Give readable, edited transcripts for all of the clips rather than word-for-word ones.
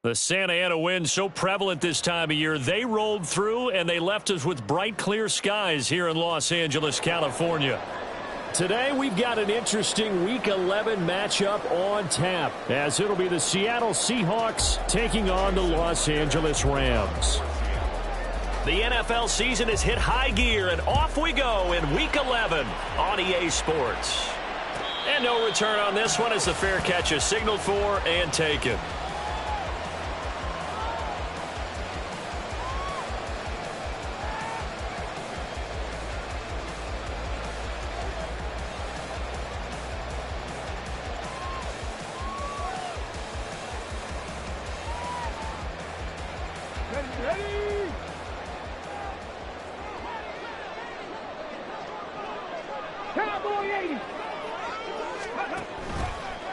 The Santa Ana wind so prevalent this time of year. They rolled through, and they left us with bright, clear skies here in Los Angeles, California. Today, we've got an interesting Week 11 matchup on tap, as it'll be the Seattle Seahawks taking on the Los Angeles Rams. The NFL season has hit high gear, and off we go in Week 11 on EA Sports. And no return on this one as the fair catch is signaled for and taken.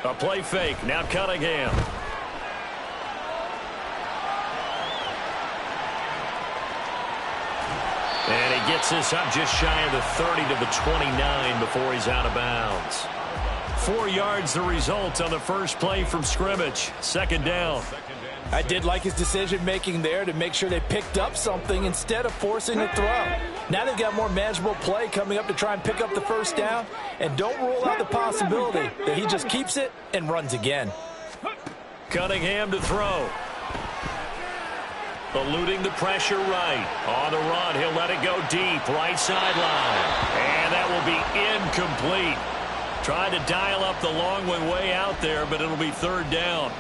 A play fake. Now Cunningham. And he gets this up just shy of the 30 to the 29 before he's out of bounds. 4 yards the result on the first play from scrimmage. Second down. I did like his decision-making there to make sure they picked up something instead of forcing a throw. Now they've got more manageable play coming up to try and pick up the first down. And don't rule out the possibility that he just keeps it and runs again. Cunningham to throw. Eluding the pressure right. On the run, he'll let it go deep. Right sideline. And that will be incomplete. Trying to dial up the long one way out there, but it'll be third down.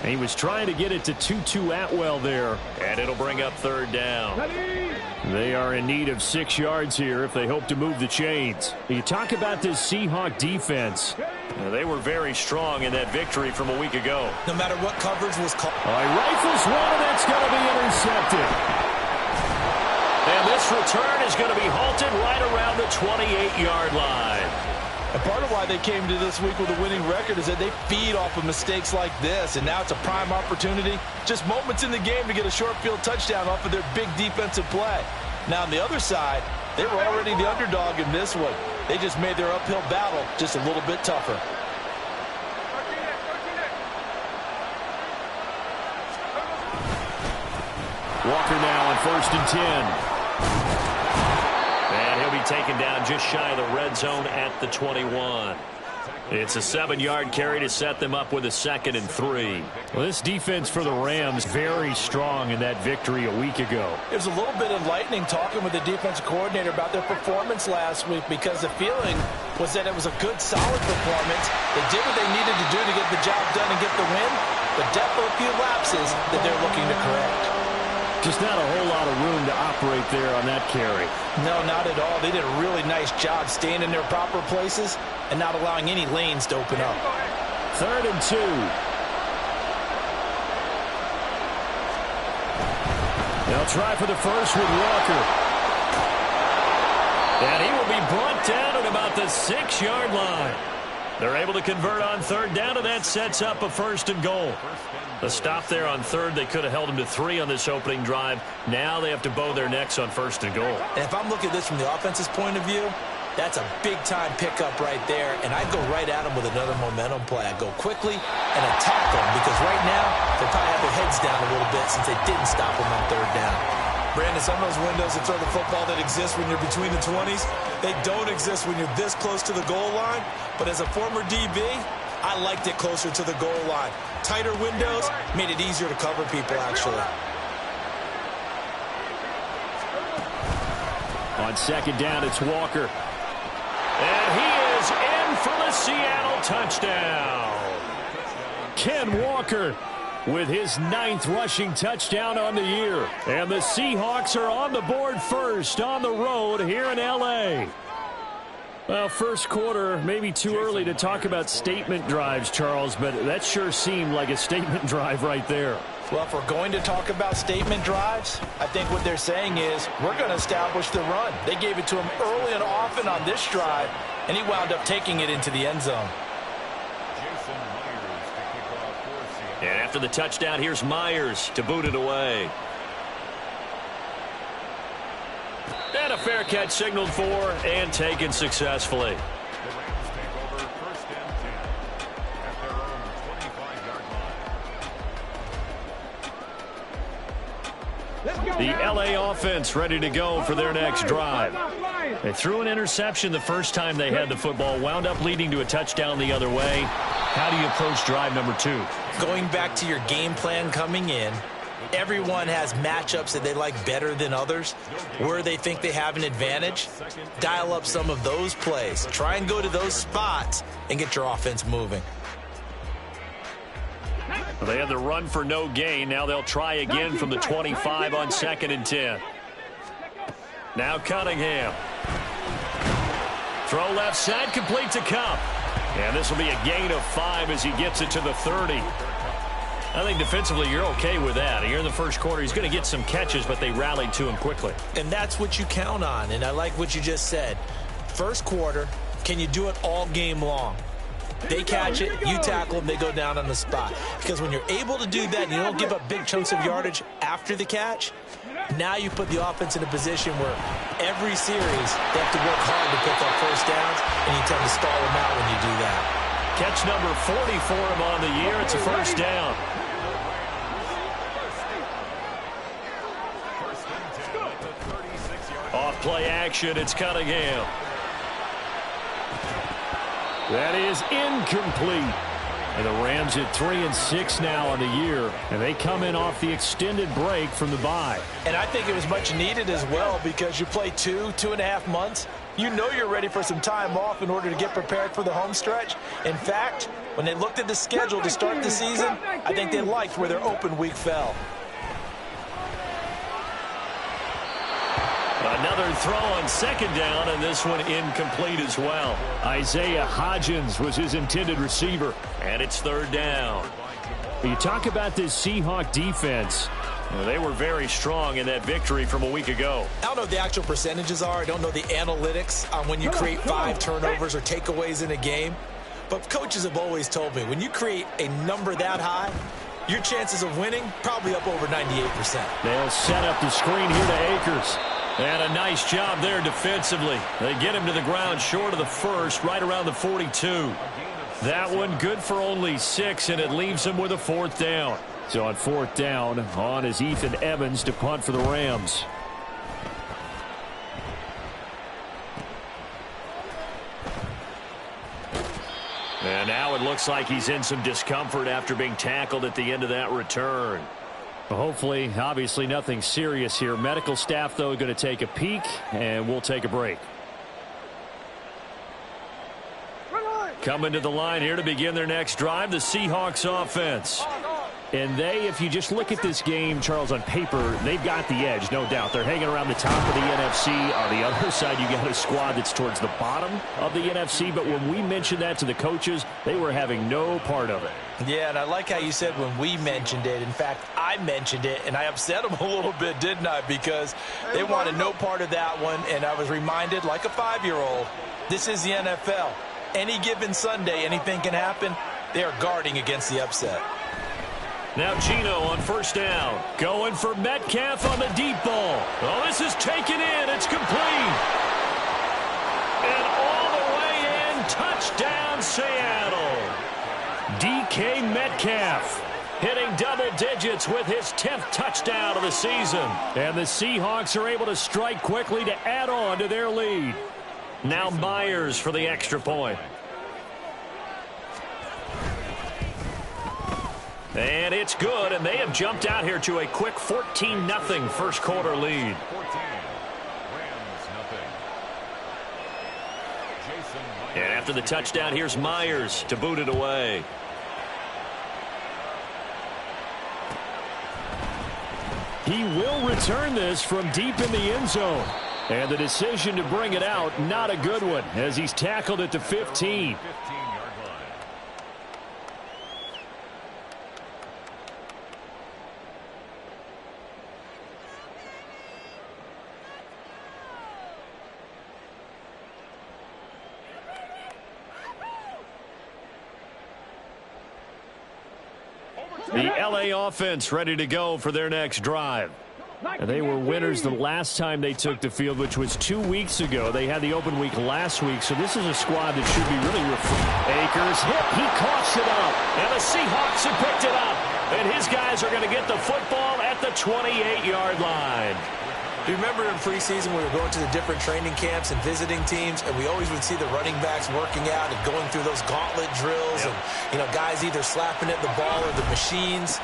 He was trying to get it to Tutu Atwell there, and it'll bring up third down. They are in need of 6 yards here if they hope to move the chains. You talk about this Seahawk defense. They were very strong in that victory from a week ago. No matter what coverage was called. Rifles one, and that's going to be intercepted. And this return is going to be halted right around the 28-yard line. And part of why they came to this week with a winning record is that they feed off of mistakes like this. And now it's a prime opportunity, just moments in the game to get a short field touchdown off of their big defensive play. Now on the other side, they were already the underdog in this one. They just made their uphill battle just a little bit tougher. Walker now on 1st and 10. And he'll be taken down just shy of the red zone at the 21. It's a 7-yard carry to set them up with a 2nd and 3. Well, this defense for the Rams very strong in that victory a week ago. It was a little bit enlightening talking with the defensive coordinator about their performance last week because the feeling was that it was a good, solid performance. They did what they needed to do to get the job done and get the win, but definitely a few lapses that they're looking to correct. Just not a whole lot of room to operate there on that carry. No, not at all. They did a really nice job staying in their proper places and not allowing any lanes to open up. 3rd and 2. They'll try for the first with Walker. And he will be brought down at about the 6-yard line. They're able to convert on 3rd down, and that sets up a 1st and goal. The stop there on 3rd, they could have held him to 3 on this opening drive. Now they have to bow their necks on 1st and goal. And if I'm looking at this from the offense's point of view, that's a big-time pickup right there, and I'd go right at him with another momentum play. I'd go quickly and attack them because right now they probably have their heads down a little bit since they didn't stop them on 3rd down. Brandon, some of those windows to throw the football that exist when you're between the 20s, they don't exist when you're this close to the goal line. But as a former DB, I liked it closer to the goal line. Tighter windows made it easier to cover people, actually. On 2nd down, it's Walker. And he is in for the Seattle touchdown. Ken Walker with his 9th rushing touchdown on the year. And the Seahawks are on the board first on the road here in L.A. Well, first quarter, maybe too early to talk about statement drives, Charles, but that sure seemed like a statement drive right there. Well, if we're going to talk about statement drives, I think what they're saying is we're going to establish the run. They gave it to him early and often on this drive, and he wound up taking it into the end zone. And after the touchdown, here's Myers to boot it away. And a fair catch signaled for and taken successfully. The LA offense ready to go for their next drive. They threw an interception the first time they had the football, wound up leading to a touchdown the other way. How do you approach drive number 2? Going back to your game plan coming in, everyone has matchups that they like better than others. Where they think they have an advantage, dial up some of those plays. Try and go to those spots and get your offense moving. They had the run for no gain. Now they'll try again from the 25 on 2nd and 10. Now Cunningham. Throw left side, complete to Cup. And this will be a gain of 5 as he gets it to the 30. I think defensively you're okay with that. Here in the first quarter, he's going to get some catches, but they rallied to him quickly. And that's what you count on, and I like what you just said. First quarter, can you do it all game long? They catch it, you tackle them, they go down on the spot. Because when you're able to do that and you don't give up big chunks of yardage after the catch, now you put the offense in a position where every series they have to work hard to pick up first downs, and you tend to stall them out when you do that. Catch number 40 for him on the year. It's a first down. Off play action, it's Cunningham. That is incomplete. And the Rams at 3-6 now on the year, and they come in off the extended break from the bye. And I think it was much needed as well, because you play 2.5 months. You know you're ready for some time off in order to get prepared for the home stretch. In fact, when they looked at the schedule to start the season, I think they liked where their open week fell. Another throw on 2nd down, and this one incomplete as well. Isaiah Hodgins was his intended receiver, and it's 3rd down. You talk about this Seahawk defense. Well, they were very strong in that victory from a week ago. I don't know what the actual percentages are. I don't know the analytics on when you create 5 turnovers or takeaways in a game. But coaches have always told me, when you create a number that high, your chances of winning probably up over 98%. They'll set up the screen here to Akers. And a nice job there defensively. They get him to the ground short of the first, right around the 42. That one good for only 6, and it leaves him with a 4th down. So on 4th down, on is Ethan Evans to punt for the Rams. And now it looks like he's in some discomfort after being tackled at the end of that return. Hopefully, obviously nothing serious here. Medical staff, though, going to take a peek, and we'll take a break. Coming to the line here to begin their next drive, the Seahawks offense. And they, if you just look at this game, Charles, on paper, they've got the edge, no doubt. They're hanging around the top of the NFC. On the other side, you got a squad that's towards the bottom of the NFC. But when we mentioned that to the coaches, they were having no part of it. Yeah, and I like how you said when we mentioned it. In fact, I mentioned it, and I upset them a little bit, didn't I? Because they wanted no part of that one, and I was reminded, like a 5-year-old, this is the NFL. Any given Sunday, anything can happen. They are guarding against the upset. Now Gino on 1st down. Going for Metcalf on the deep ball. Oh, this is taken in. It's complete. And all the way in. Touchdown, Seattle. DK Metcalf hitting double digits with his 10th touchdown of the season. And the Seahawks are able to strike quickly to add on to their lead. Now Myers for the extra point. And it's good, and they have jumped out here to a quick 14-0 first quarter lead. And after the touchdown, here's Myers to boot it away. He will return this from deep in the end zone. And the decision to bring it out, not a good one, as he's tackled at the 15. The LA offense ready to go for their next drive. And they were winners the last time they took the field, which was 2 weeks ago. They had the open week last week, so this is a squad that should be really Akers hit. He coughs it up, and the Seahawks have picked it up. And his guys are going to get the football at the 28-yard line. Do you remember in preseason we were going to the different training camps and visiting teams, and we always would see the running backs working out and going through those gauntlet drills, and guys either slapping at the ball or the machines.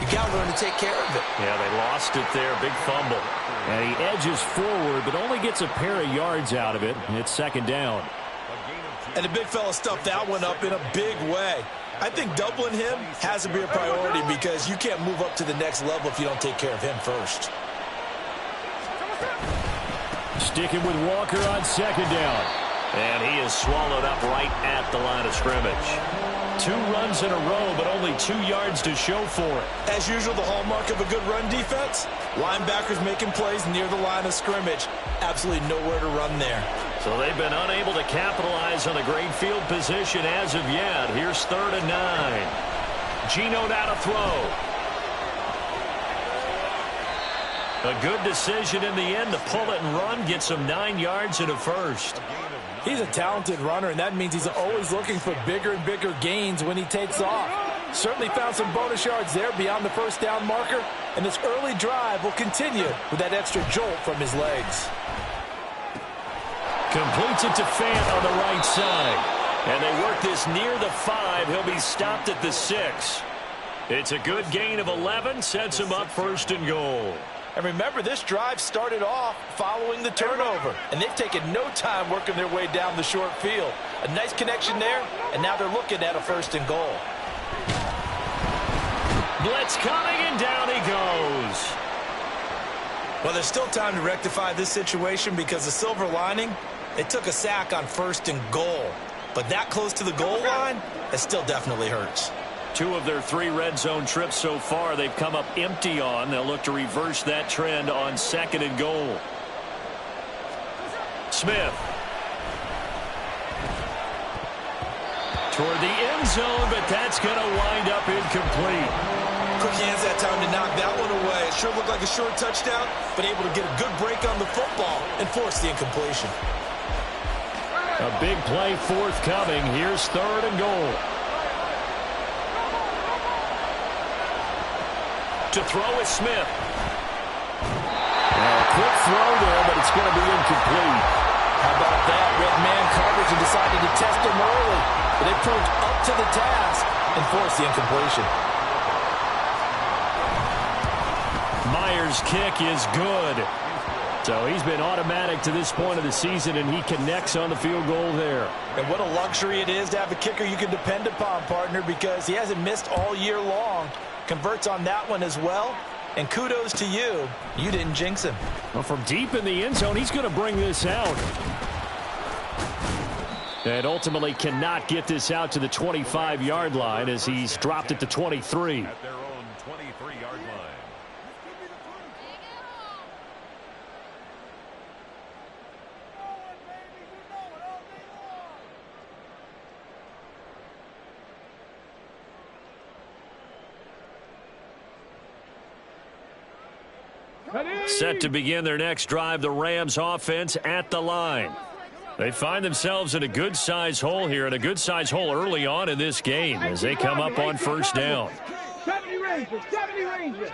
You got to learn to take care of it. Yeah, they lost it there. Big fumble. And he edges forward, but only gets a pair of yards out of it. And it's second down. And the big fella stuffed that one up in a big way. I think doubling him has to be a priority because you can't move up to the next level if you don't take care of him first. Sticking with Walker on second down. And he is swallowed up right at the line of scrimmage. 2 runs in a row, but only 2 yards to show for it. As usual, the hallmark of a good run defense, linebackers making plays near the line of scrimmage. Absolutely nowhere to run there. So they've been unable to capitalize on the great field position as of yet. Here's 3rd and 9. Geno now to throw. A good decision in the end to pull it and run, get some 9 yards and a first. He's a talented runner, and that means he's always looking for bigger and bigger gains when he takes off. Certainly found some bonus yards there beyond the first down marker, and this early drive will continue with that extra jolt from his legs. Completes it to Fant on the right side. And they work this near the 5. He'll be stopped at the 6. It's a good gain of 11, sets him up 1st and goal. And remember, this drive started off following the turnover, and they've taken no time working their way down the short field. A nice connection there, and now they're looking at a 1st and goal. Blitz coming, and down he goes. Well, there's still time to rectify this situation because the silver lining, they took a sack on 1st and goal. But that close to the goal line, it still definitely hurts. 2 of their 3 red zone trips so far they've come up empty on. They'll look to reverse that trend on 2nd and goal. Smith. Toward the end zone, but that's going to wind up incomplete. Quick hands that time to knock that one away. It sure looked like a short touchdown, but able to get a good break on the football and force the incompletion. A big play forthcoming. Here's 3rd and goal. To throw is Smith. A quick throw there, but it's going to be incomplete. How about that? Red man coverage and decided to test him early. But they proved up to the task and forced the incompletion. Myers' kick is good. So he's been automatic to this point of the season, and he connects on the field goal there. And what a luxury it is to have a kicker you can depend upon, partner, because he hasn't missed all year long. Converts on that one as well. And kudos to you. You didn't jinx him. Well, from deep in the end zone, he's going to bring this out. And ultimately cannot get this out to the 25-yard line as he's dropped at the 23. At their own 23-yard line. Set to begin their next drive, the Rams offense at the line. They find themselves in a good-sized hole here, and a good-sized hole early on in this game as they come up on 1st down. 70 Rangers.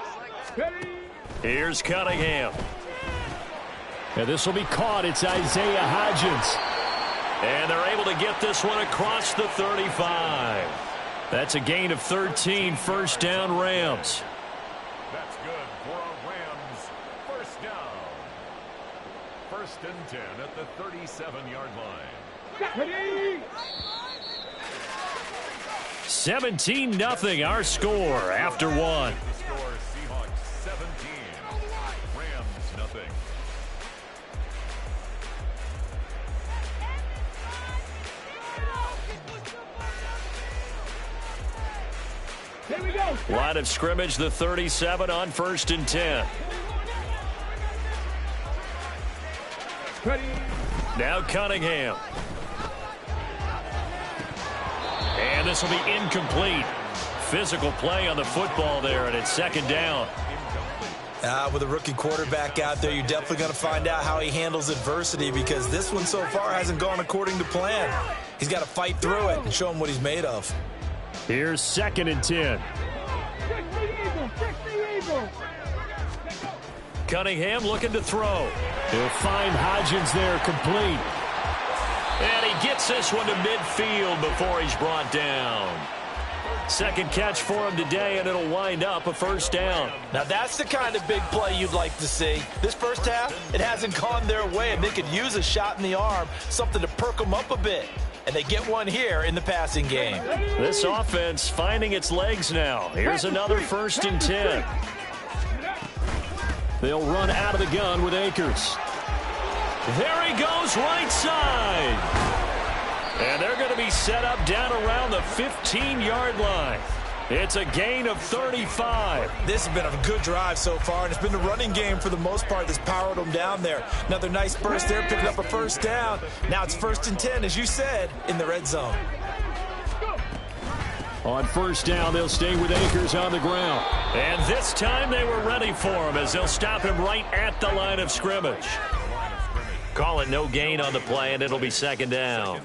Here's Cunningham. And this will be caught. It's Isaiah Hodgins. And they're able to get this one across the 35. That's a gain of 13, 1st down Rams. That's good for a Rams 1st down. 1st and 10 at the 37-yard line. 17-0 our score after one. The score, Seahawks 17, Rams nothing. Here we go. Line of scrimmage, the 37 on 1st and 10. Ready. Now Cunningham. And this will be incomplete. Physical play on the football there, and it's 2nd down. With a rookie quarterback out there, you're definitely going to find out how he handles adversity because this one so far hasn't gone according to plan. He's got to fight through it and show him what he's made of. Here's 2nd and 10. Check the eagle. Cunningham looking to throw. He'll find Hodgins there, complete. And he gets this one to midfield before he's brought down. Second catch for him today, and it'll wind up a first down. Now that's the kind of big play you'd like to see. This first half, it hasn't gone their way, and they could use a shot in the arm, something to perk them up a bit. And they get one here in the passing game. This offense finding its legs now. Here's another 1st and 10. They'll run out of the gun with Akers. There he goes, right side. And they're going to be set up down around the 15-yard line. It's a gain of 35. This has been a good drive so far, and it's been the running game for the most part that's powered them down there. Another nice burst there, picking up a first down. Now it's 1st and 10, as you said, in the red zone. On first down, they'll stay with Akers on the ground. And this time they were ready for him as they'll stop him right at the line of scrimmage. Call it no gain on the play, and it'll be 2nd down.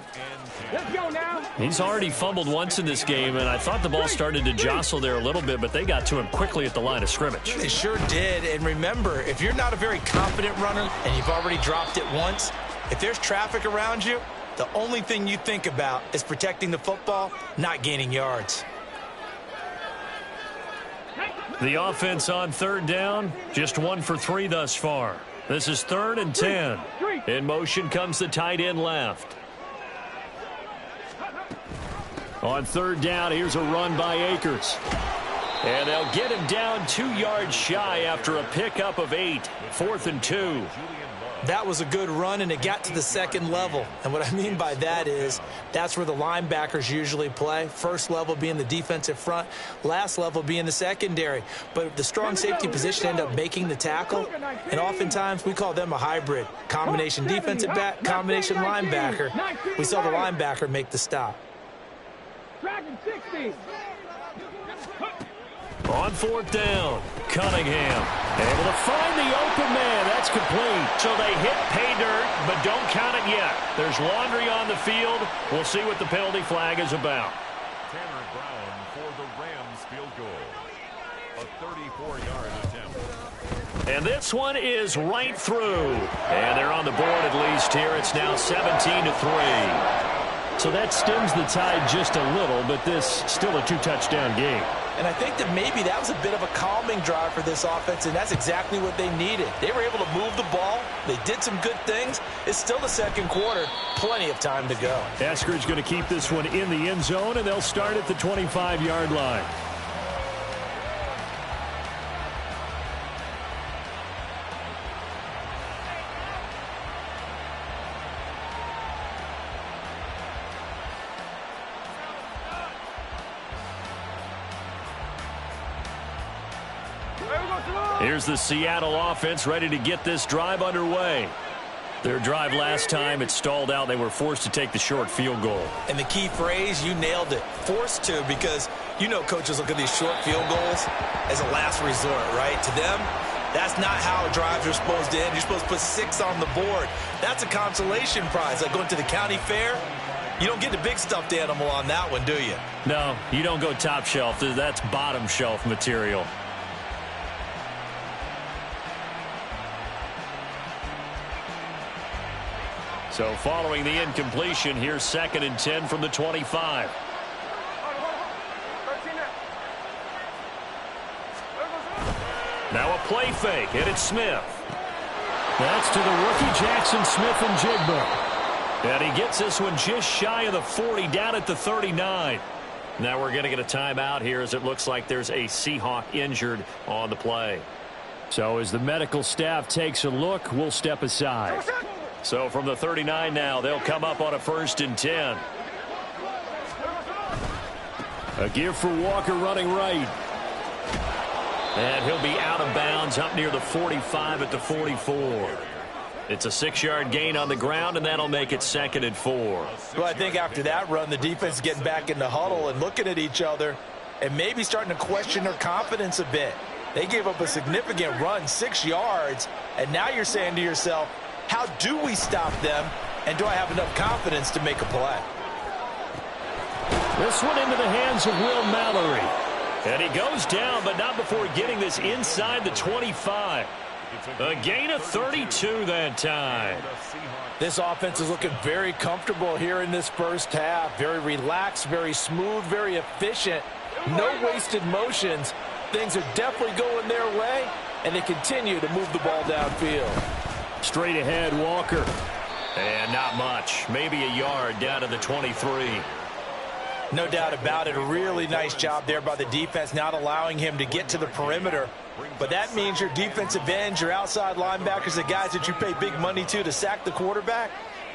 Let's go now. He's already fumbled once in this game, and I thought the ball started to jostle there a little bit, but they got to him quickly at the line of scrimmage. They sure did. And remember, if you're not a very confident runner and you've already dropped it once, if there's traffic around you, the only thing you think about is protecting the football, not gaining yards. The offense on 3rd down, just 1 for 3 thus far. This is 3rd and 10. In motion comes the tight end left. On 3rd down, here's a run by Akers. And they'll get him down 2 yards shy after a pickup of 8. 4th and 2. That was a good run, and it got to the 2nd level. And what I mean by that is that's where the linebackers usually play. First level being the defensive front, last level being the secondary. But the strong safety position ended up making the tackle, and oftentimes we call them a hybrid. Combination defensive back, combination linebacker. We saw the linebacker make the stop. Dragon 60. On 4th down, Cunningham able to find the open man. That's complete. So they hit pay dirt, but don't count it yet. There's laundry on the field. We'll see what the penalty flag is about. Tanner Brown for the Rams field goal. A 34-yard attempt. And this one is right through. And they're on the board at least here. It's now 17-3. So that stems the tide just a little, but this still a 2-touchdown game. And I think that maybe that was a bit of a calming drive for this offense, and that's exactly what they needed. They were able to move the ball. They did some good things. It's still the 2nd quarter. Plenty of time to go. Eskridge going to keep this one in the end zone, and they'll start at the 25-yard line. Here's the Seattle offense ready to get this drive underway. Their drive last time, it stalled out. They were forced to take the short field goal. And the key phrase, you nailed it. Forced to, because you know coaches look at these short field goals as a last resort, right? To them, that's not how drives are supposed to end. You're supposed to put 6 on the board. That's a consolation prize. Like going to the county fair, you don't get the big stuffed animal on that one, do you? No, you don't go top shelf. That's bottom shelf material. So following the incompletion, here's 2nd and 10 from the 25. Now a play fake, and it's Smith. That's to the rookie Jackson Smith and Jigba. And he gets this one just shy of the 40, down at the 39. Now we're going to get a timeout here as it looks like there's a Seahawk injured on the play. So as the medical staff takes a look, we'll step aside. So from the 39 now, they'll come up on a 1st and 10. A give for Walker running right. And he'll be out of bounds up near the 45 at the 44. It's a 6-yard gain on the ground, and that'll make it 2nd and 4. Well, I think after that run, the defense is getting back in the huddle and looking at each other and maybe starting to question their confidence a bit. They gave up a significant run, 6 yards, and now you're saying to yourself, how do we stop them, and do I have enough confidence to make a play? This one into the hands of Will Mallory. And he goes down, but not before getting this inside the 25. A gain of 32 that time. This offense is looking very comfortable here in this first half. Very relaxed, very smooth, very efficient. No wasted motions. Things are definitely going their way, and they continue to move the ball downfield. Straight ahead, Walker. And not much. Maybe a yard down to the 23. No doubt about it. A really nice job there by the defense, not allowing him to get to the perimeter. But that means your defensive ends, your outside linebackers, the guys that you pay big money to sack the quarterback,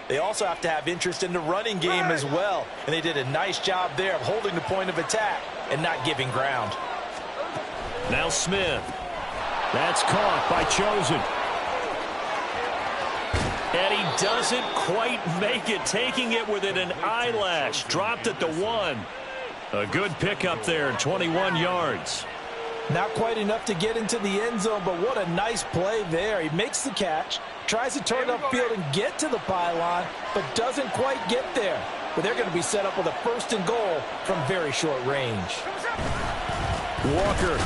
they also have to have interest in the running game as well. And they did a nice job there of holding the point of attack and not giving ground. Now Smith. That's caught by Chosen. And he doesn't quite make it, taking it within an eyelash. Dropped at the 1. A good pickup there, 21 yards. Not quite enough to get into the end zone, but what a nice play there. He makes the catch, tries to turn upfield and get to the pylon, but doesn't quite get there. But they're going to be set up with a 1st and goal from very short range. Walker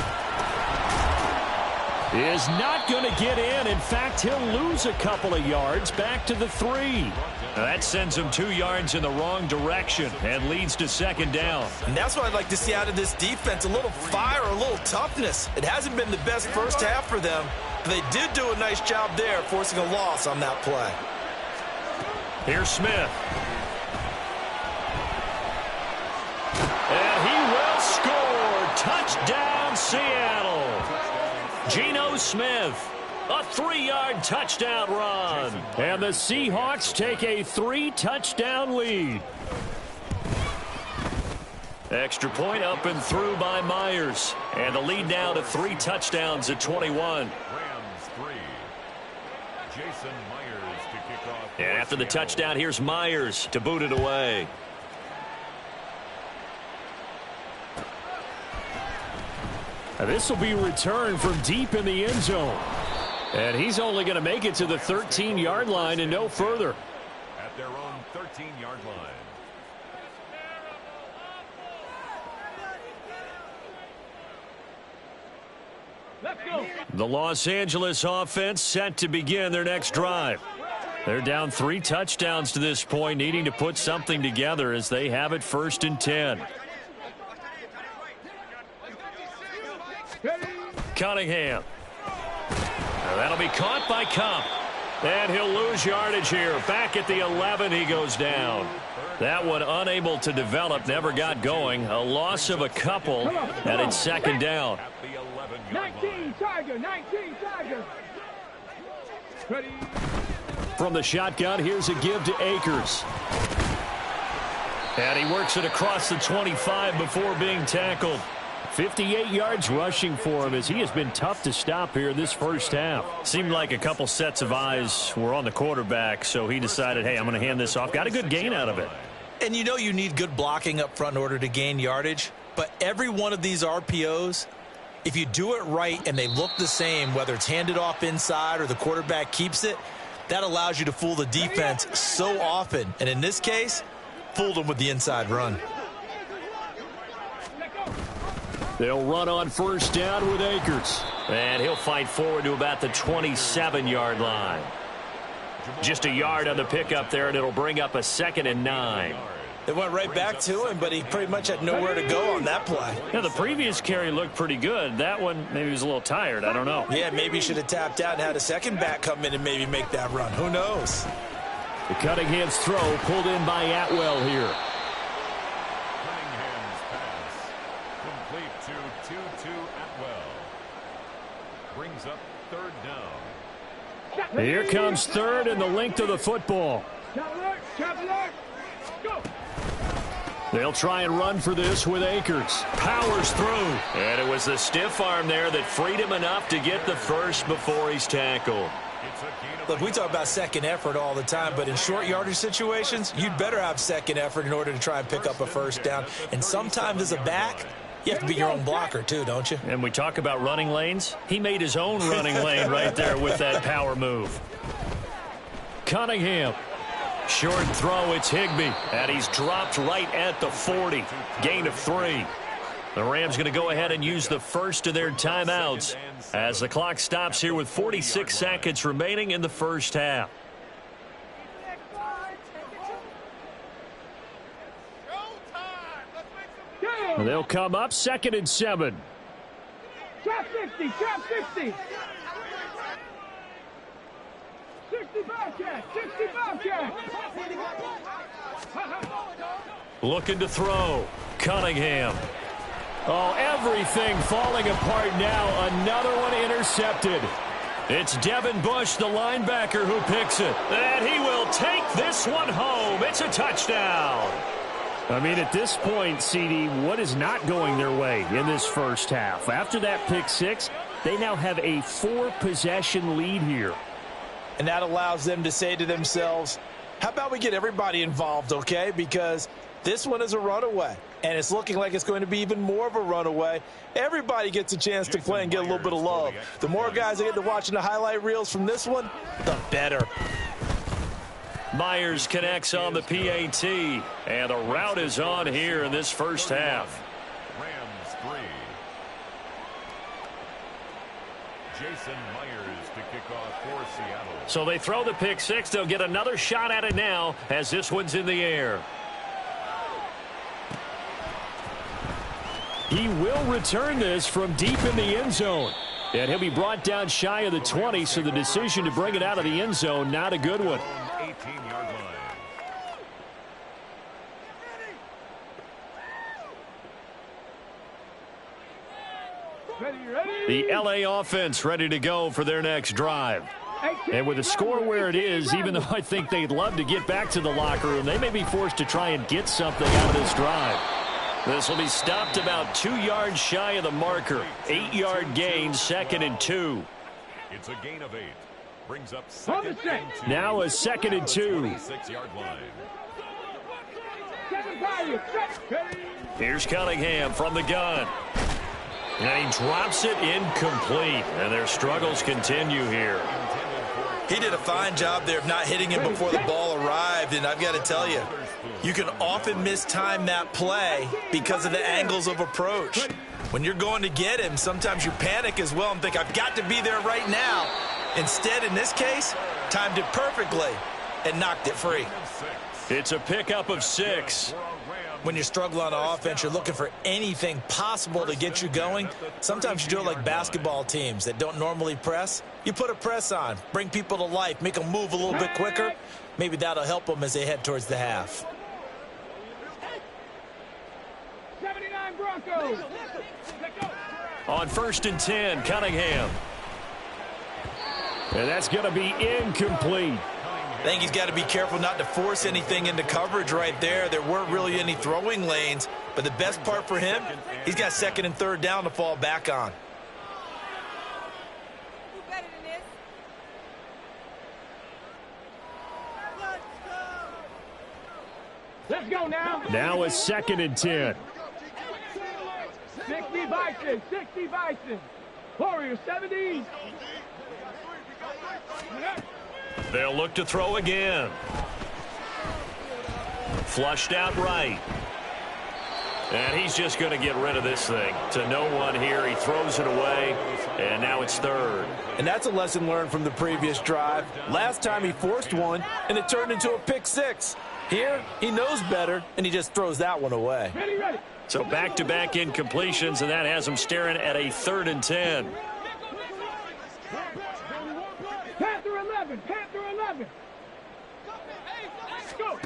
is not going to get in. In fact, he'll lose a couple of yards back to the 3. That sends him 2 yards in the wrong direction and leads to 2nd down. And that's what I'd like to see out of this defense, a little fire, a little toughness. It hasn't been the best first half for them, but they did do a nice job there, forcing a loss on that play. Here's Smith. And he will score. Touchdown, Seattle. Geno Smith, a 3-yard touchdown run. And the Seahawks take a 3-touchdown lead. Extra point up and through by Myers. And the lead now to 3 touchdowns at 21. Rams 3. Jason Myers to kick off. And after the touchdown, here's Myers to boot it away. This will be returned from deep in the end zone. And he's only going to make it to the 13-yard line and no further. At their own 13-yard line. Let's go. The Los Angeles offense set to begin their next drive. They're down 3 touchdowns to this point, needing to put something together as they have it 1st and 10. Cunningham. Now that'll be caught by Cup. And he'll lose yardage here. Back at the 11, he goes down. That one unable to develop, never got going. A loss of a couple, and it's 2nd down. 19 Tiger, 19 Tiger. Ready. From the shotgun, here's a give to Akers. And he works it across the 25 before being tackled. 58 yards rushing for him as he has been tough to stop here this first half. Seemed like a couple sets of eyes were on the quarterback, so he decided, hey, I'm going to hand this off. Got a good gain out of it. And you know you need good blocking up front in order to gain yardage, but every one of these RPOs, if you do it right and they look the same, whether it's handed off inside or the quarterback keeps it, that allows you to fool the defense so often. And in this case, fooled them with the inside run. They'll run on 1st down with Akers. And he'll fight forward to about the 27-yard line. Just a yard on the pickup there, and it'll bring up a 2nd and 9. They went right back to him, but he pretty much had nowhere to go on that play. Yeah, the previous carry looked pretty good. That one, maybe he was a little tired. I don't know. Yeah, maybe he should have tapped out and had a second back come in and maybe make that run. Who knows? The Cunningham's throw pulled in by Atwell here. Cunningham's pass. Complete to Tutu Atwell. Brings up 3rd down. Here comes 3rd and the length of the football. Traveler, go. They'll try and run for this with Akers. Powers through. And it was the stiff arm there that freed him enough to get the first before he's tackled. Look, we talk about second effort all the time, but in short yardage situations, you'd better have second effort in order to try and pick up a 1st down. And sometimes as a back, you have to be your own blocker too, don't you? And we talk about running lanes. He made his own running lane right there with that power move. Cunningham. Short throw, it's Higbee. And he's dropped right at the 40. Gain of 3. The Rams going to go ahead and use the first of their timeouts as the clock stops here with 46 seconds remaining in the first half. They'll come up 2nd and 7. Trap 60, trap 60. 65 catch, 65 catch. Looking to throw. Cunningham. Oh, everything falling apart now. Another one intercepted. It's Devin Bush, the linebacker, who picks it. And he will take this one home. It's a touchdown. I mean, at this point, CD, what is not going their way in this first half? After that pick six, they now have a 4-possession lead here. And that allows them to say to themselves, how about we get everybody involved, okay? Because this one is a runaway, and it's looking like it's going to be even more of a runaway. Everybody gets a chance to play and get a little bit of love. The more guys that get to watching the highlight reels from this one, the better. Myers connects on the PAT, and the route is on here in this first half. Rams 3. Jason Myers to kick off for Seattle. So they throw the pick six. They'll get another shot at it now as this one's in the air. He will return this from deep in the end zone. And he'll be brought down shy of the 20, so the decision to bring it out of the end zone, not a good one. 18-yard line. The LA offense ready to go for their next drive. And with the score where it is, even though I think they'd love to get back to the locker room, they may be forced to try and get something out of this drive. This will be stopped about 2 yards shy of the marker. 8-yard gain, 2nd and 2. It's a gain of 8. Brings up 2nd and 2. Now a 2nd and 2. 26-yard line. Here's Cunningham from the gun. And he drops it incomplete. And their struggles continue here. He did a fine job there of not hitting him before the ball arrived, and I've got to tell you, you can often mistime that play because of the angles of approach. When you're going to get him, sometimes you panic as well and think, I've got to be there right now. Instead, in this case, timed it perfectly and knocked it free. It's a pickup of 6. When you struggle on offense, you're looking for anything possible to get you going. Sometimes you do it like basketball teams that don't normally press. You put a press on, bring people to life, make them move a little bit quicker. Maybe that'll help them as they head towards the half. 79 Broncos. On 1st and 10, Cunningham. And that's going to be incomplete. I think he's got to be careful not to force anything into coverage right there. There weren't really any throwing lanes, but the best part for him, he's got 2nd and 3rd down to fall back on. Let's go now. Now a 2nd and 10. 60 Bison, 60 Bison. Warriors 70. They'll look to throw again. Flushed out right. And he's just going to get rid of this thing. To no one here. He throws it away. And now it's 3rd. And that's a lesson learned from the previous drive. Last time he forced one, and it turned into a pick 6. Here, he knows better, and he just throws that one away. Ready. So back-to-back incompletions, and that has him staring at a 3rd and 10. Panther 11, Panther 11. Go.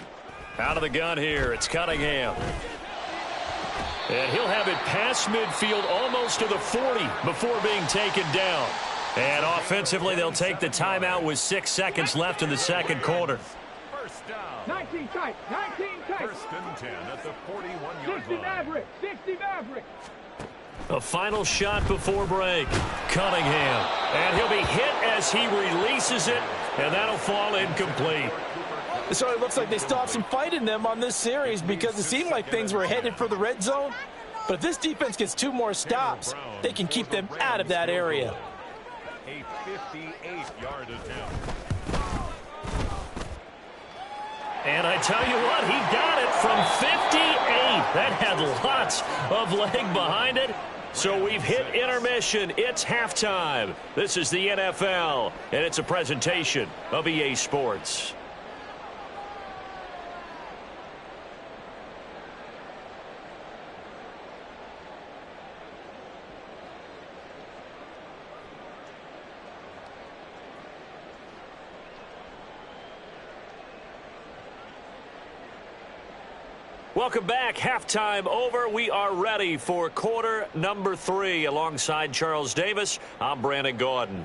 Out of the gun here, it's Cunningham. And he'll have it past midfield almost to the 40 before being taken down. And offensively, they'll take the timeout with 6 seconds left in the second quarter. First down. 19 tight, 19 tight. 1st and 10 at the 41-yard 60 line. Maverick, 60 Maverick. A final shot before break. Cunningham. And he'll be hit as he releases it, and that'll fall incomplete. So it looks like they still have some fight in them on this series because it seemed like things were headed for the red zone. But if this defense gets 2 more stops, they can keep them out of that area. A 58-yard attempt. And I tell you what, he got it from 58. That had lots lots of leg behind it. So we've hit intermission. It's halftime. This is the NFL, and it's a presentation of EA Sports. Welcome back. Halftime over. We are ready for quarter number 3. Alongside Charles Davis, I'm Brandon Gaudin.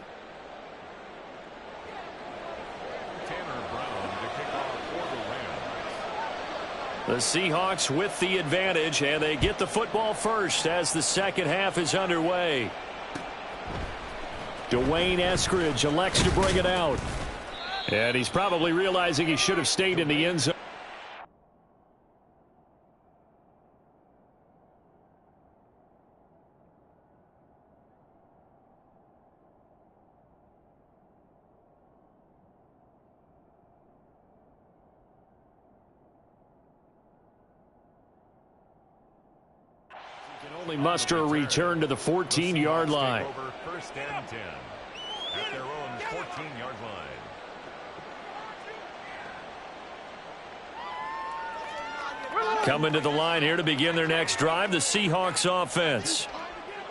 The Seahawks with the advantage, and they get the football first as the second half is underway. Dwayne Eskridge elects to bring it out. And he's probably realizing he should have stayed in the end zone. Only muster a return to the 14-yard line. Over first and 10 at their own 14-yard line. Coming to the line here to begin their next drive, the Seahawks offense.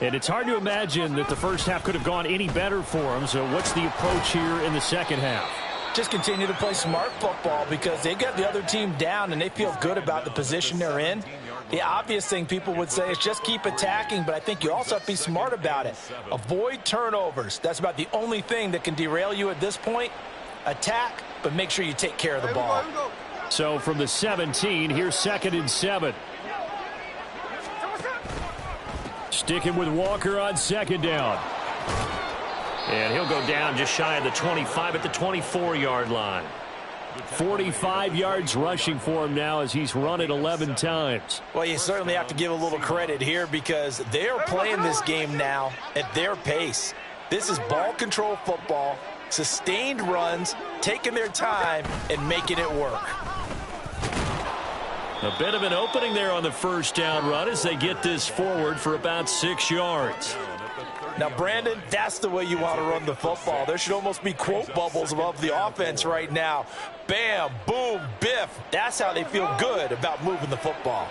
And it's hard to imagine that the first half could have gone any better for them. So what's the approach here in the second half? Just continue to play smart football because they got the other team down and they feel good about the position they're in. The obvious thing people would say is just keep attacking, but I think you also have to be smart about it. Avoid turnovers. That's about the only thing that can derail you at this point. Attack, but make sure you take care of the ball. So from the 17, here's 2nd and 7. Sticking with Walker on 2nd down. And he'll go down just shy of the 25 at the 24-yard line. 45 yards rushing for him now as he's run it 11 times. Well, you certainly have to give a little credit here because they're playing this game now at their pace. This is ball control football, sustained runs, taking their time, and making it work. A bit of an opening there on the first down run as they get this forward for about 6 yards. Now, Brandon, that's the way you want to run the football. There should almost be quote bubbles above the offense right now. Bam, boom, biff. That's how they feel good about moving the football.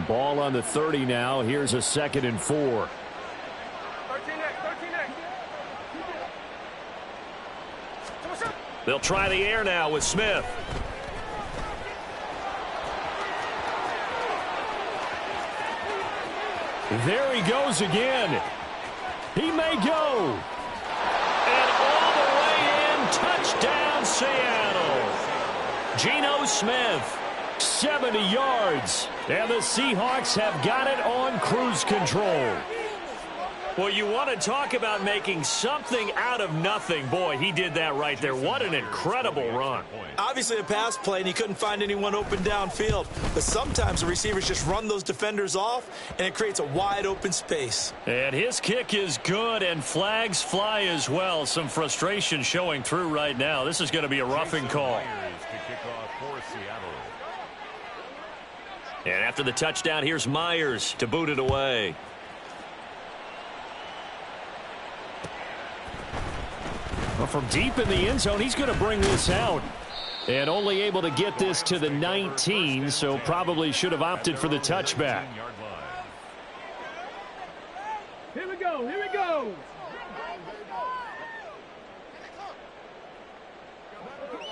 Ball on the 30 now. Here's a 2nd and 4. They'll try the air now with Smith. There he goes again. He may go. And all the way in, touchdown Seattle. Geno Smith. 70 yards. And the Seahawks have got it on cruise control. Well, you want to talk about making something out of nothing. Boy, he did that right there. What an incredible run. Obviously a pass play, and he couldn't find anyone open downfield. But sometimes the receivers just run those defenders off, and it creates a wide open space. And his kick is good, and flags fly as well. Some frustration showing through right now. This is going to be a roughing call. And after the touchdown, here's Myers to boot it away. Well, from deep in the end zone, he's going to bring this out. And only able to get this to the 19, so probably should have opted for the touchback. Here we go, here we go.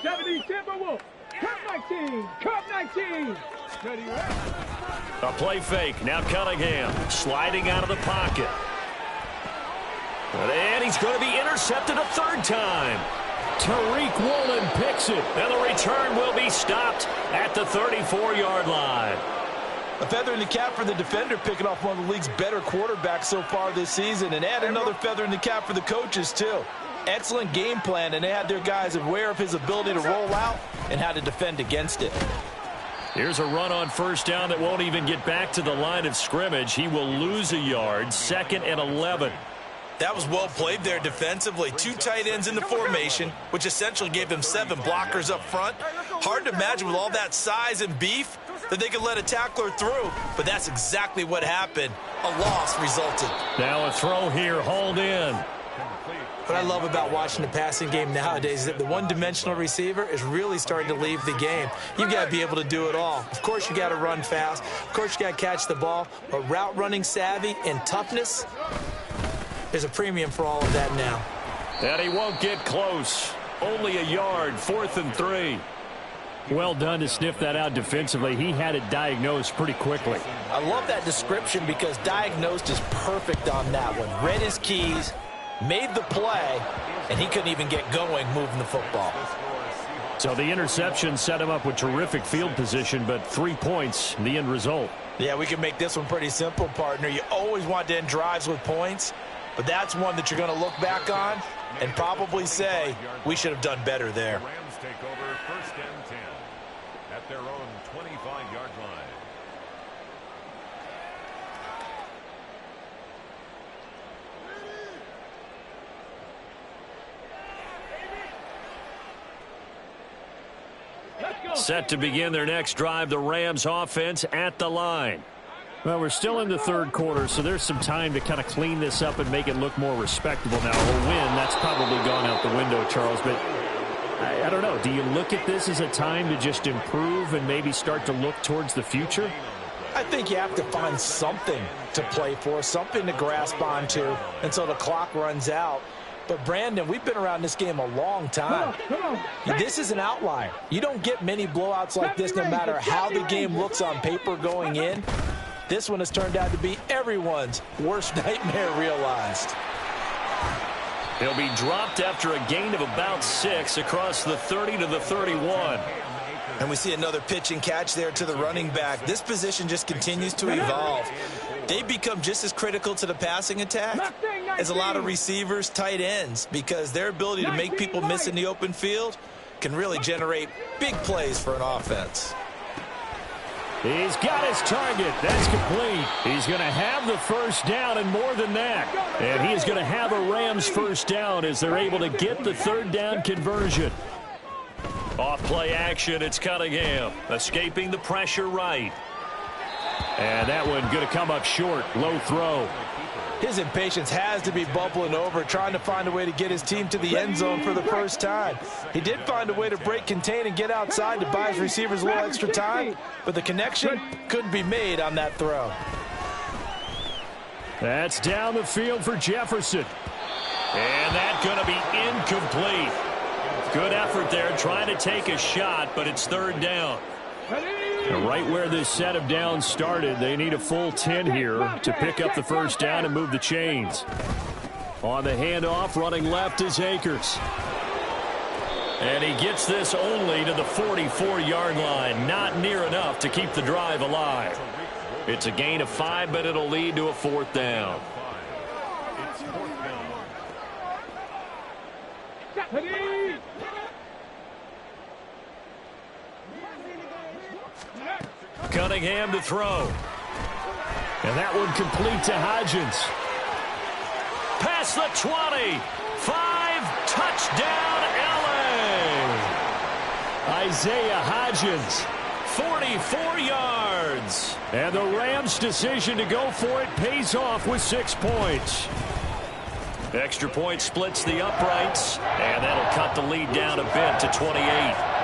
70 Timberwolves. Cup 19, Cup 19. Ready, right? A play fake. Now Cunningham sliding out of the pocket. And he's going to be intercepted a third time. Tariq Woolen picks it. And the return will be stopped at the 34-yard line. A feather in the cap for the defender, picking off one of the league's better quarterbacks so far this season. And add another feather in the cap for the coaches, too. Excellent game plan, and they had their guys aware of his ability to roll out and how to defend against it. Here's a run on first down that won't even get back to the line of scrimmage. He will lose a yard. 2nd and 11. That was well played there defensively. 2 tight ends in the formation, which essentially gave them 7 blockers up front. Hard to imagine with all that size and beef, that they could let a tackler through, but that's exactly what happened. A loss resulted. Now a throw here, hauled in. What I love about watching the passing game nowadays is that the one-dimensional receiver is really starting to leave the game. You've got to be able to do it all. Of course, you got to run fast. Of course, you got to catch the ball. But route running savvy and toughness, there's a premium for all of that now. And he won't get close. Only a yard, 4th and 3. Well done to sniff that out defensively. He had it diagnosed pretty quickly. I love that description because diagnosed is perfect on that one. Read his keys, made the play, and he couldn't even get going moving the football. So the interception set him up with terrific field position, but 3 points, the end result. Yeah, we can make this one pretty simple, partner. You always want to end drives with points, but that's one that you're going to look back on and probably say, we should have done better there. Rams take over 1st and 10 at their own 25-yard line. Set to begin their next drive, the Rams offense at the line. Well, we're still in the third quarter, so there's some time to kind of clean this up and make it look more respectable. Now, a win, that's probably gone out the window, Charles, but I don't know. Do you look at this as a time to just improve and maybe start to look towards the future? I think you have to find something to play for, something to grasp onto until the clock runs out. But, Brandon, we've been around this game a long time. This is an outlier. You don't get many blowouts like this no matter how the game looks on paper going in. This one has turned out to be everyone's worst nightmare realized. He'll be dropped after a gain of about 6 across the 30 to the 31. And we see another pitch and catch there to the running back. This position just continues to evolve. They become just as critical to the passing attack as a lot of receivers, tight ends, because their ability to make people miss in the open field can really generate big plays for an offense. He's got his target. That's complete. He's going to have the first down and more than that. And he is going to have a Rams first down as they're able to get the third down conversion. Off play action, it's Cunningham. Escaping the pressure right. And that one going to come up short. Low throw. His impatience has to be bubbling over, trying to find a way to get his team to the end zone for the first time. He did find a way to break contain and get outside to buy his receivers a little extra time, but the connection couldn't be made on that throw. That's down the field for Jefferson. And that's going to be incomplete. Good effort there, trying to take a shot, but it's third down. Right where this set of downs started, they need a full 10 here to pick up the first down and move the chains. On the handoff, running left is Akers. And he gets this only to the 44-yard line. Not near enough to keep the drive alive. It's a gain of 5, but it'll lead to a 4th down. Cunningham to throw. And that one complete to Hodgins. Past the 20. 5, touchdown, LA. Isaiah Hodgins. 44 yards. And the Rams' decision to go for it pays off with 6 points. Extra point splits the uprights, and that'll cut the lead down a bit to 28.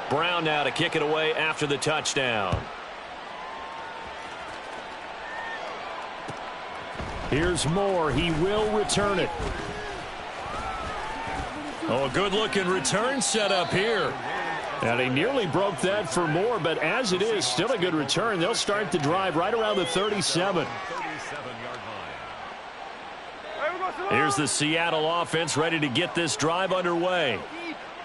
Brown now to kick it away after the touchdown. Here's Moore. He will return it. Oh, a good-looking return setup here. And he nearly broke that for Moore, but as it is, still a good return. They'll start the drive right around the 37. Here's the Seattle offense ready to get this drive underway.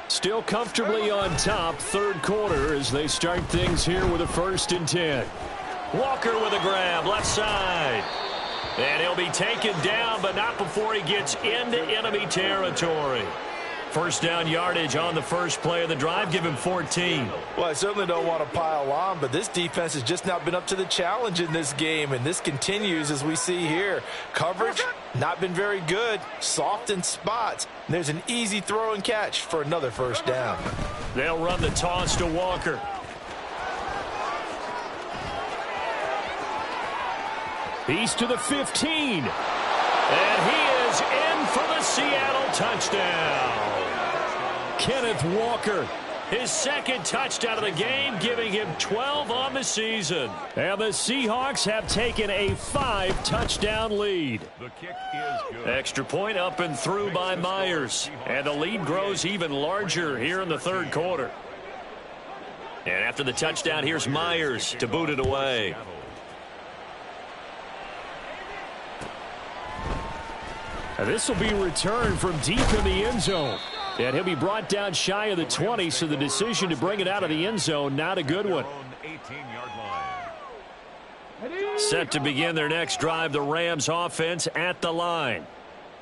Still comfortably on top, third quarter, as they start things here with a 1st and 10. Walker with a grab, left side. And he'll be taken down, but not before he gets into enemy territory. First down yardage on the first play of the drive. Give him 14. Well, I certainly don't want to pile on, but this defense has just not been up to the challenge in this game, and this continues as we see here. Coverage, not been very good. Soft in spots. And there's an easy throw and catch for another first down. They'll run the toss to Walker. He's to the 15. And he is in for the Seattle touchdown. Kenneth Walker. His second touchdown of the game, giving him 12 on the season. And the Seahawks have taken a 5-touchdown lead. The kick is good. Extra point up and through by Myers. And the lead grows even larger here in the third quarter. And after the touchdown, here's Myers to boot it away. And this will be returned from deep in the end zone. And he'll be brought down shy of the 20, so the decision to bring it out of the end zone, not a good one. 18-yard line. Set to begin their next drive, the Rams offense at the line.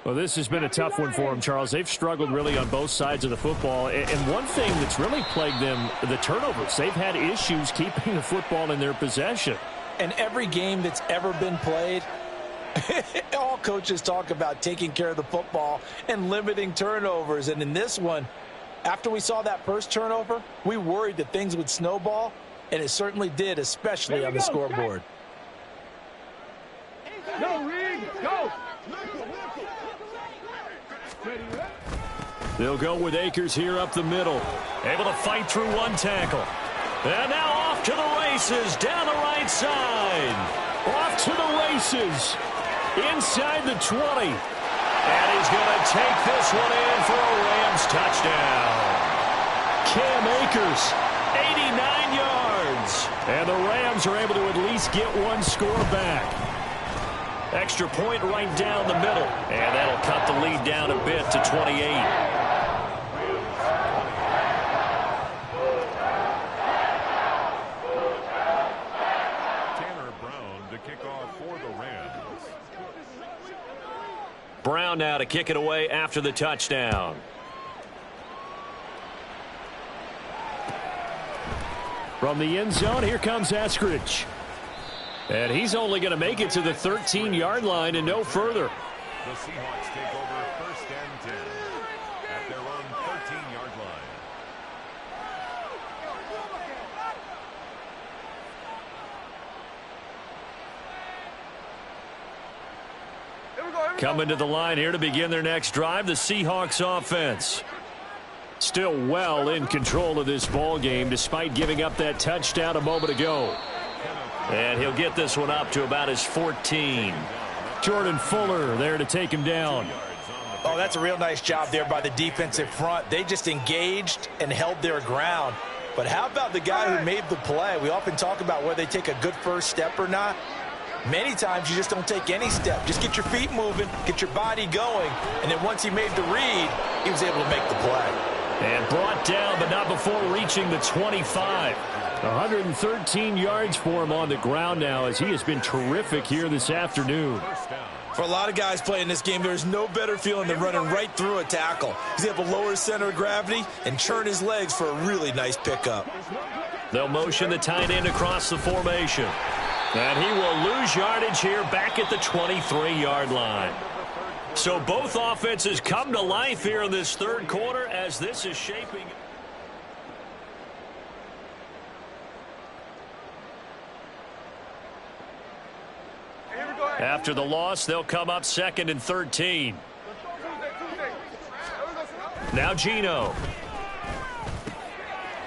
Well, this has been a tough one for them, Charles. They've struggled really on both sides of the football. And one thing that's really plagued them, the turnovers. They've had issues keeping the football in their possession. And every game that's ever been played, all coaches talk about taking care of the football and limiting turnovers. And in this one, after we saw that first turnover, we worried that things would snowball, and it certainly did, especially on the scoreboard. Go, Reed, go. They'll go with Akers here up the middle. Able to fight through one tackle. And now off to the races down the right side. Off to the races. Inside the 20. And he's going to take this one in for a Rams touchdown. Cam Akers. 89 yards. And the Rams are able to at least get one score back. Extra point right down the middle. And that'll cut the lead down a bit to 28. Brown now to kick it away after the touchdown. From the end zone, here comes Eskridge. And he's only going to make it to the 13-yard line and no further. The Seahawks take over first and 10 at their own 13-yard line. Coming to the line here to begin their next drive, the Seahawks offense. Still well in control of this ball game despite giving up that touchdown a moment ago. And he'll get this one up to about his 14. Jordan Fuller there to take him down. Oh, that's a real nice job there by the defensive front. They just engaged and held their ground. But how about the guy who made the play? We often talk about whether they take a good first step or not. Many times you just don't take any step. Just get your feet moving, get your body going, and then once he made the read, he was able to make the play. And brought down, but not before reaching the 25. 113 yards for him on the ground now as he has been terrific here this afternoon. For a lot of guys playing this game, there's no better feeling than running right through a tackle. He's able to lower his center of gravity and churn his legs for a really nice pickup. They'll motion the tight end across the formation. And he will lose yardage here back at the 23-yard line. So both offenses come to life here in this third quarter as this is shaping. After the loss, they'll come up second and 13. Now Geno.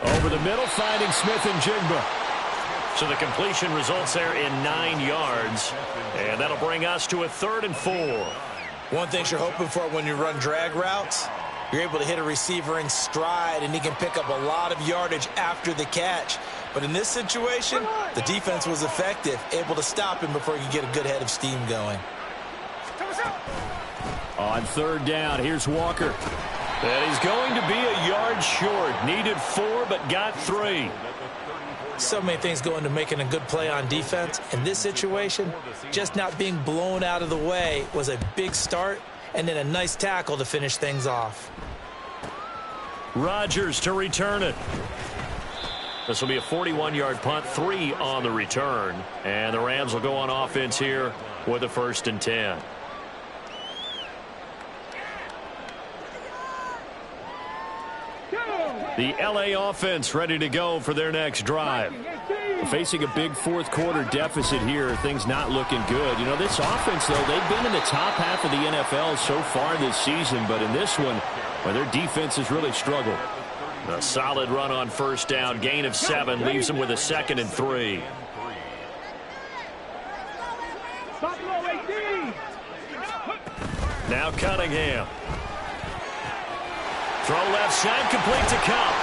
Over the middle, finding Smith and Jigba. So the completion results there in 9 yards. And that'll bring us to a 3rd and 4. One thing you're hoping for when you run drag routes, you're able to hit a receiver in stride, and he can pick up a lot of yardage after the catch. But in this situation, the defense was effective, able to stop him before he could get a good head of steam going. On 3rd down, here's Walker. And he's going to be a yard short. Needed 4, but got 3. So many things go into making a good play on defense. In this situation, just not being blown out of the way was a big start, and then a nice tackle to finish things off. Rodgers to return it. This will be a 41-yard punt, 3 on the return. And the Rams will go on offense here with a 1st and 10. The LA offense ready to go for their next drive. Facing a big fourth-quarter deficit here, things not looking good. You know, this offense, though, they've been in the top half of the NFL so far this season, but in this one, well, their defense has really struggled. A solid run on 1st down, gain of 7, leaves them with a 2nd and 3. Now Cunningham. Throw left side, complete to Cup.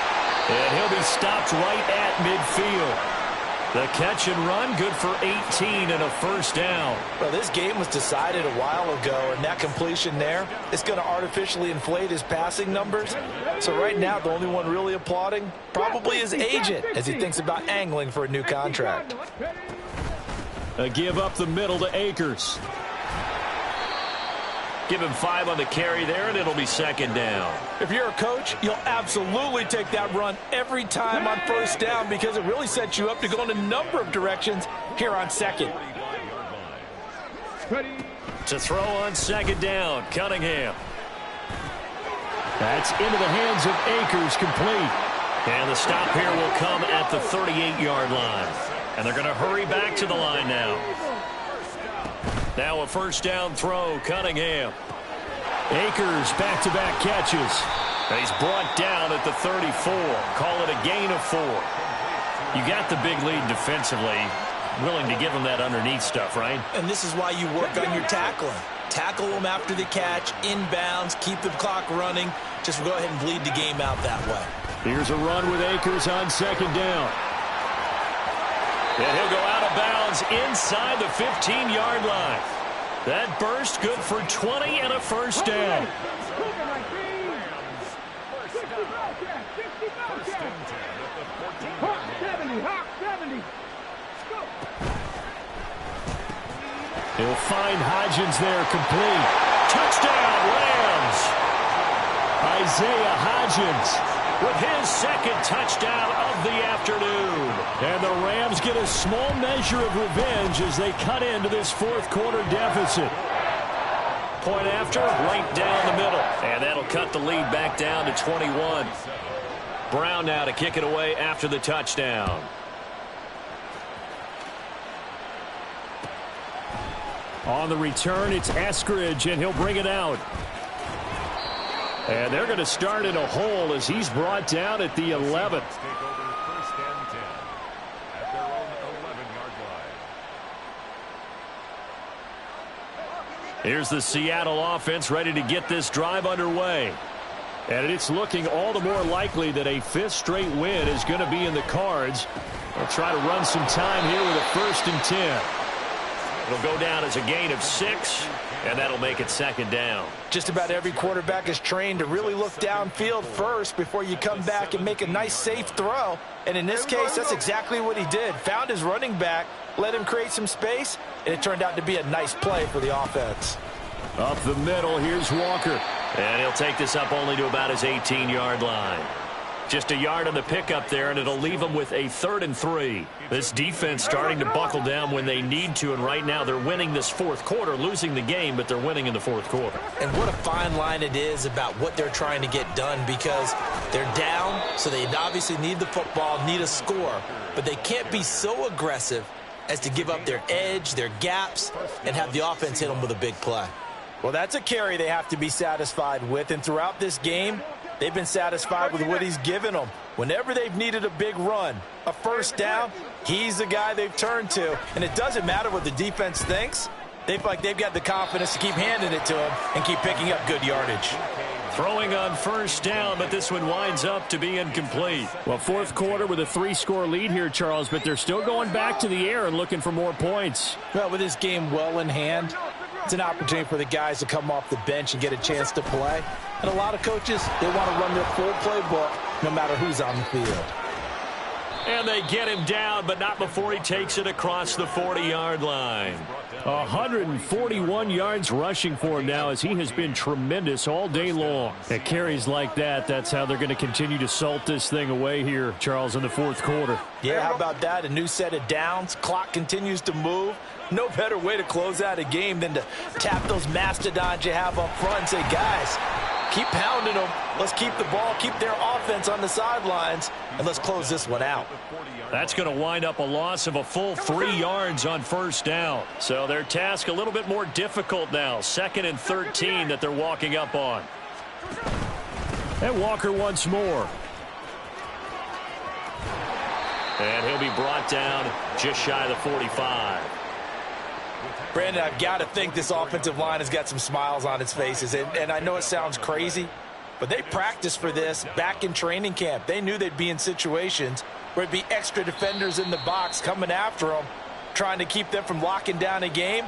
And he'll be stopped right at midfield. The catch and run, good for 18 and a 1st down. Well, this game was decided a while ago, and that completion there is going to artificially inflate his passing numbers. So right now, the only one really applauding probably his agent as he thinks about angling for a new contract. A give up the middle to Akers. Give him 5 on the carry there, and it'll be 2nd down. If you're a coach, you'll absolutely take that run every time on 1st down because it really sets you up to go in a number of directions here on 2nd. To throw on 2nd down, Cunningham. That's into the hands of Akers, complete. And the stop here will come at the 38-yard line. And they're going to hurry back to the line now. Now a 1st down throw, Cunningham. Akers back-to-back catches. And he's brought down at the 34. Call it a gain of 4. You got the big lead defensively. Willing to give him that underneath stuff, right? And this is why you work on your tackling. Tackle them after the catch, inbounds, keep the clock running. Just go ahead and bleed the game out that way. Here's a run with Akers on 2nd down. And he'll go out of bounds inside the 15-yard line. That burst good for 20 and a 1st down. He'll find Hodgins there, complete. Touchdown, Rams. Isaiah Hodgins with his 2nd touchdown of the afternoon. And the Rams get a small measure of revenge as they cut into this fourth-quarter deficit. Point after, right down the middle. And that'll cut the lead back down to 21. Brown now to kick it away after the touchdown. On the return, it's Eskridge, and he'll bring it out. And they're going to start in a hole as he's brought down at the 11th. Here's the Seattle offense ready to get this drive underway. And it's looking all the more likely that a 5th straight win is going to be in the cards. They'll try to run some time here with a 1st and 10. It'll go down as a gain of 6, and that'll make it 2nd down. Just about every quarterback is trained to really look downfield first before you come back and make a nice, safe throw. And in this case, that's exactly what he did. Found his running back, let him create some space, and it turned out to be a nice play for the offense. Up the middle, here's Walker. And he'll take this up only to about his 18-yard line. Just a yard on the pickup there, and it'll leave them with a 3rd and 3. This defense starting to buckle down when they need to, and right now they're winning this 4th quarter, losing the game, but they're winning in the 4th quarter. And what a fine line it is about what they're trying to get done, because they're down, so they obviously need the football, need a score, but they can't be so aggressive as to give up their edge, their gaps, and have the offense hit them with a big play. Well, that's a carry they have to be satisfied with, and throughout this game, they've been satisfied with what he's given them. Whenever they've needed a big run, a 1st down, he's the guy they've turned to. And it doesn't matter what the defense thinks. They feel like they've got the confidence to keep handing it to him and keep picking up good yardage. Throwing on 1st down, but this one winds up to be incomplete. Well, 4th quarter with a 3-score lead here, Charles, but they're still going back to the air and looking for more points. Well, with this game well in hand, it's an opportunity for the guys to come off the bench and get a chance to play. And a lot of coaches, they want to run their full playbook no matter who's on the field. And they get him down, but not before he takes it across the 40-yard line. 141 yards rushing for him now, as he has been tremendous all day long. At carries like that, that's how they're going to continue to salt this thing away here, Charles, in the fourth quarter. Yeah, how about that? A new set of downs. Clock continues to move. No better way to close out a game than to tap those mastodons you have up front and say, guys, keep pounding them. Let's keep the ball, keep their offense on the sidelines, and let's close this one out. That's going to wind up a loss of a full 3 yards on first down. So their task a little bit more difficult now. 2nd and 13 that they're walking up on. And Walker once more. And he'll be brought down just shy of the 45. Brandon, I've got to think this offensive line has got some smiles on its faces. And I know it sounds crazy, but they practiced for this back in training camp. They knew they'd be in situations where it'd be extra defenders in the box coming after them, trying to keep them from locking down a game.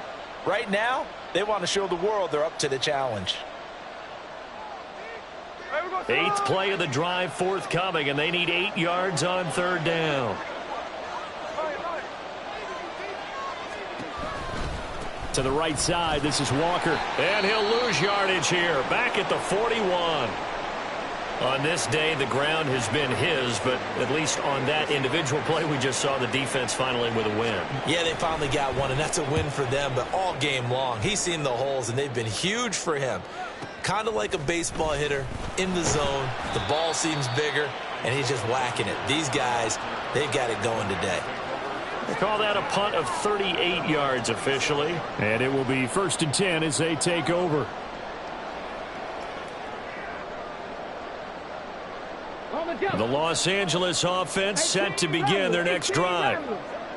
Right now, they want to show the world they're up to the challenge. 8th play of the drive forthcoming, and they need 8 yards on third down. To the right side, this is Walker. And he'll lose yardage here, back at the 41. On this day, the ground has been his, but at least on that individual play, we just saw the defense finally with a win. Yeah, they finally got one, and that's a win for them, but all game long, he's seen the holes, and they've been huge for him. Kind of like a baseball hitter in the zone. The ball seems bigger, and he's just whacking it. These guys, they've got it going today. They call that a punt of 38 yards officially. And it will be 1st and 10 as they take over. The Los Angeles offense set to begin their next drive.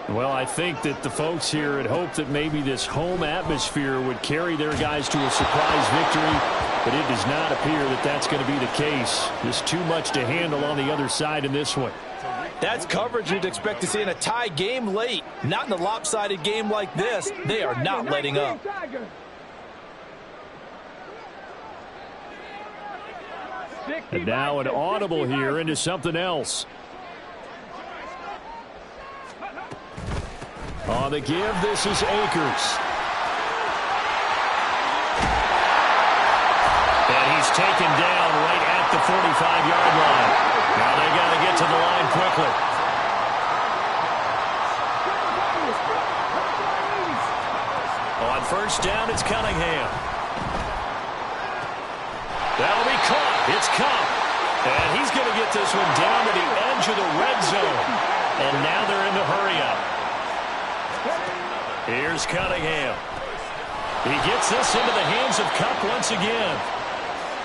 Well, I think that the folks here had hoped that maybe this home atmosphere would carry their guys to a surprise victory, but it does not appear that that's going to be the case. There's too much to handle on the other side in this one. That's coverage you'd expect to see in a tie game late. Not in a lopsided game like this. They are not letting up. And now an audible here into something else. On the give, this is Akers. And he's taken down right at the 45-yard line. Now they got to get to the line quickly. On first down, it's Cunningham. That'll be caught. It's Cup. And he's going to get this one down to the edge of the red zone. And now they're in the hurry-up. Here's Cunningham. He gets this into the hands of Cup once again.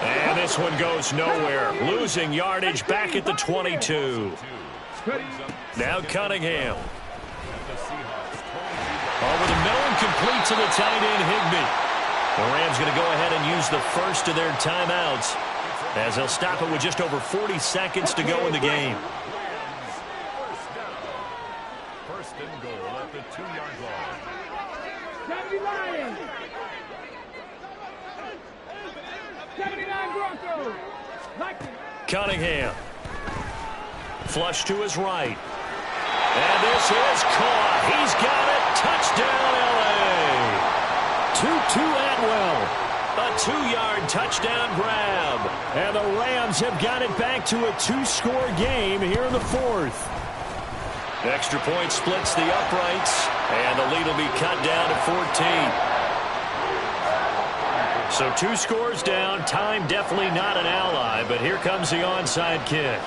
And this one goes nowhere. Losing yardage back at the 22. Now Cunningham. Over the middle and complete to the tight end, Higbee. The Rams going to go ahead and use the first of their timeouts as they'll stop it with just over 40 seconds to go in the game. First and goal at the 2-yard line. Cunningham. Flush to his right. And this is caught. He's got it. Touchdown, L.A. Tutu Atwell. A 2-yard touchdown grab. And the Rams have got it back to a 2-score game here in the fourth. Extra point splits the uprights. And the lead will be cut down to 14. So 2 scores down. Time definitely not an ally, but here comes the onside kick.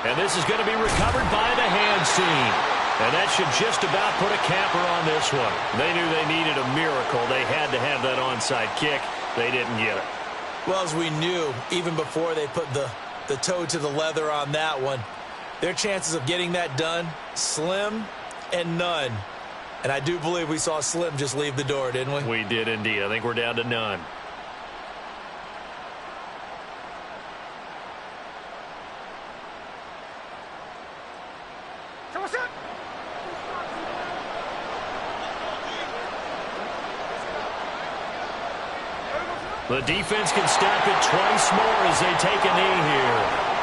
And this is going to be recovered by the hands team. And that should just about put a capper on this one. They knew they needed a miracle. They had to have that onside kick. They didn't get it. Well, as we knew, even before they put the toe to the leather on that one, their chances of getting that done, slim and none. And I do believe we saw Slim just leave the door, didn't we? We did indeed. I think we're down to none. The defense can stop it twice more as they take a knee here.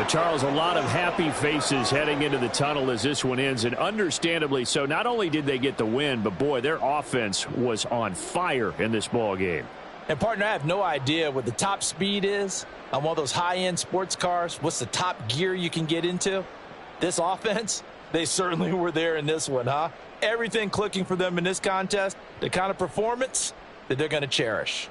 Charles, a lot of happy faces heading into the tunnel as this one ends, and understandably so. Not only did they get the win, but, boy, their offense was on fire in this ball game. And, partner, I have no idea what the top speed is on one of those high-end sports cars. What's the top gear you can get into? This offense, they certainly were there in this one, huh? Everything clicking for them in this contest, the kind of performance that they're going to cherish.